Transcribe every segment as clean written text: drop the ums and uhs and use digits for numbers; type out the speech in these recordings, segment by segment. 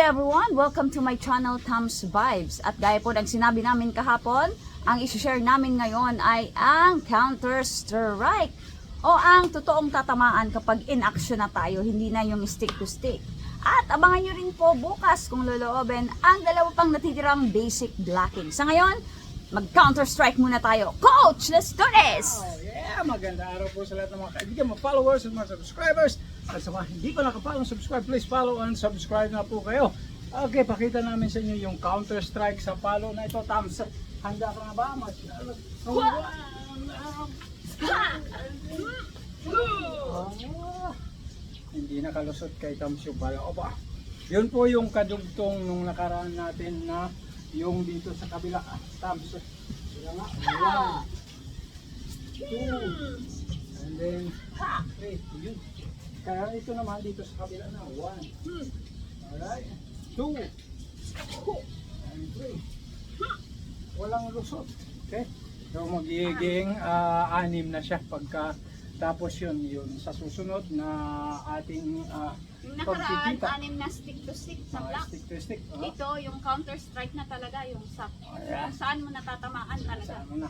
everyone! Welcome to my channel, Tom's Vibes. At gaya po ng sinabi namin kahapon, ang isi-share namin ngayon ay ang Counter-Strike o ang totoong tatamaan kapag in action na tayo, hindi na yung stick to stick. At abangan nyo rin po bukas kung loloobin ang dalawa pang natitirang basic blocking. Sa ngayon, mag-Counter-Strike muna tayo. Coach, let's do this! Oh, yeah! Maganda araw po sa lahat ng mga kaibigan, mga followers at mga subscribers. At sa mga hindi pa nakapalong subscribe, please follow and subscribe na po kayo. Okay, pakita namin sa inyo yung Counter-Strike sa palo na ito. Tams, handa ka na ba? Hindi nakalusot kay Tams yung palo. Opa, yun po yung kadugtong nung nakaraan natin na yung dito sa kabila. Tams, sila nga. 1, 2, and then 3. Yun. Kaya ito naman dito sa kabila na 1. Alright. 2 and 3. Walang lusot. Okay? So magiging 6 na siya pagka tapos yun sa susunod na ating Yung nakaraan, 6 na stick to stick sa block. stick to stick. Ito, yung Counter-Strike na talaga, yung sa kung saan mo natatamaan talaga. Saan na.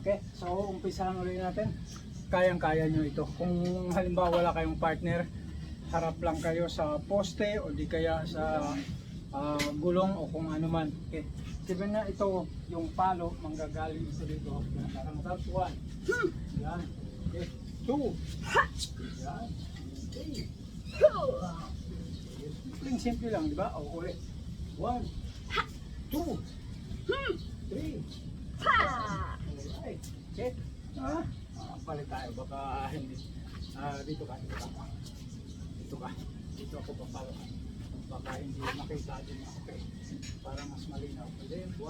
Okay, so umpisahan ulit natin. Kayang-kaya nyo ito. Kung halimbawa wala kayong partner, harap lang kayo sa poste o di kaya sa gulong o kung ano man. Okay. Sabihin na ito, yung palo, manggagaling ito dito. Parang that's 1. Yan. Okay. 2. Yan. 3. Simple lang, di ba? O ulit. 1, 2, 3. Alright. Okay. Palit tayo. Baka hindi. Dito ka. Dito ako papalo. Baka hindi makita din. Okay. Para mas malinaw. And then 1.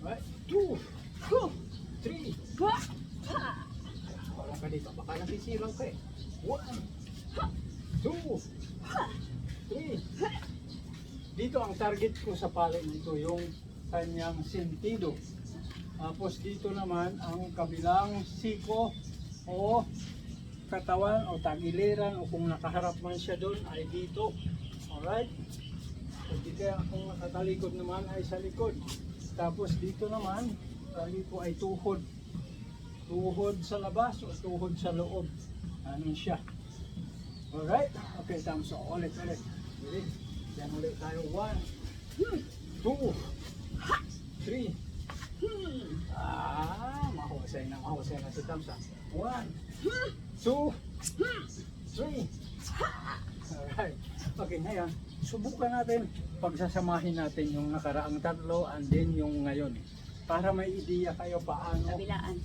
Alright. 2. 3. Wala ka dito. Baka nasisilaw ka eh. 1. 2. 3. Dito ang target ko sa palo nito yung kanyang sentido. Tapos dito naman ang kabilang siko o katawan o tagiliran o kung nakaharap man siya doon ay dito. Alright? Hindi kaya kung nakatalikod naman ay sa likod. Tapos dito naman, tali po ay tuhod. Tuhod sa labas o tuhod sa loob. Ano siya? Alright? Okay, so ulit. Ready? Yan ulit tayo. 1, 2, 3. Mahusay na si Tamsa. 1, 2, 3. Alright. Okay, ngayon, subukan natin pagsasamahin natin yung nakaraang tatlo and then yung ngayon. Para may ideya kayo paano Kabilaan.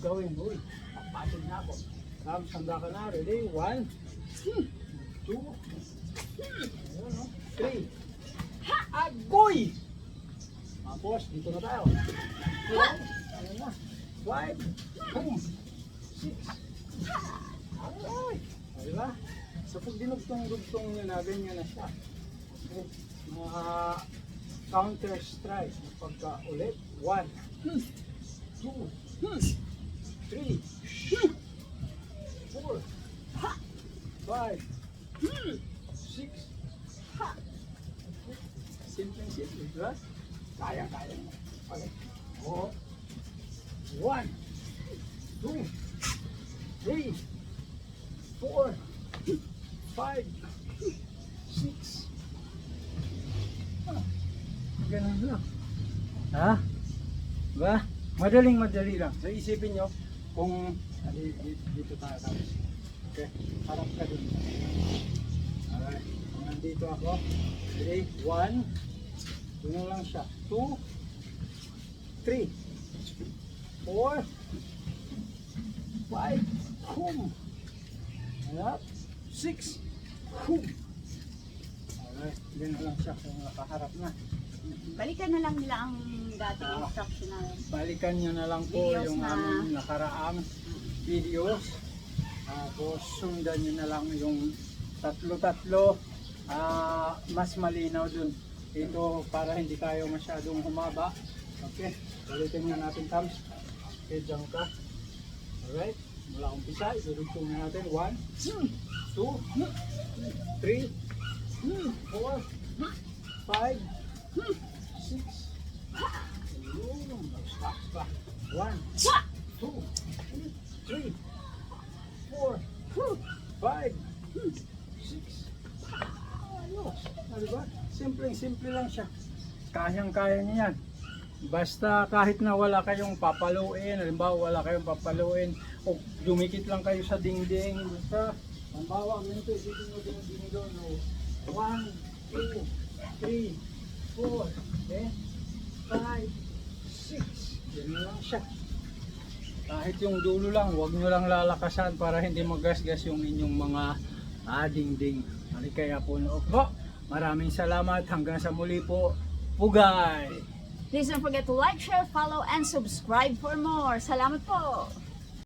gawin. Uy, papatid na ako. Tams, handa ka na. Ready? 1, 2, 3. Agoy! Tapos, dito na tayo. 5, boom, 6. Alright. Diba? So, pag dinugtong-dugtong nyo na, ganyan na siya. Okay. Counter-Strike. Pagka ulit. 1, 2, 3, 4, 5, 6. Simple, diba? Kaya mo. Okay. 1, 2, 3, 4, 5, 6. Ganun lang. Ha? Diba? Madali lang. So isipin nyo kung dito tayo tapos. Okay? Harap ka dun. Alright. Kung nandito ako. Okay? 1. Doon lang siya. 2, 3, 4, 5, boom. Alright. 6, boom. Alright. Ganun lang siya kung nakaharap na. Balikan na lang nila ang dating instructional. Balikan nyo na lang po Videos yung na aming nakaraang videos. Tapos sundan nyo na lang yung tatlo-tatlo. Mas malinaw dun. Ito para hindi tayo masyadong humaba. Okay, ulitin nga natin, Tams. Okay, dyan ka. Alright, mula umpisa, iluto na natin. 1, 2, 3, 4, 5, 6. Ayun. Stop pa. 1, 2, 3, 4, 5, 6. Ayos. Diba? Simpleng-simple lang siya. Kayang-kaya niya yan. Basta kahit na wala kayong papaluin, halimbawa wala kayong papaluin, o dumikit lang kayo sa dingding, basta, halimbawa, ganito, dito nyo dingding doon, 1, 2, 3, 4, 5, 6. Yan lang siya. Kahit yung dulo lang, huwag nyo lang lalakasan para hindi magasgas yung inyong mga dingding. Kaya po, maraming salamat. Hanggang sa muli po. Pugay! Please don't forget to like, share, follow, and subscribe for more. Salamat po!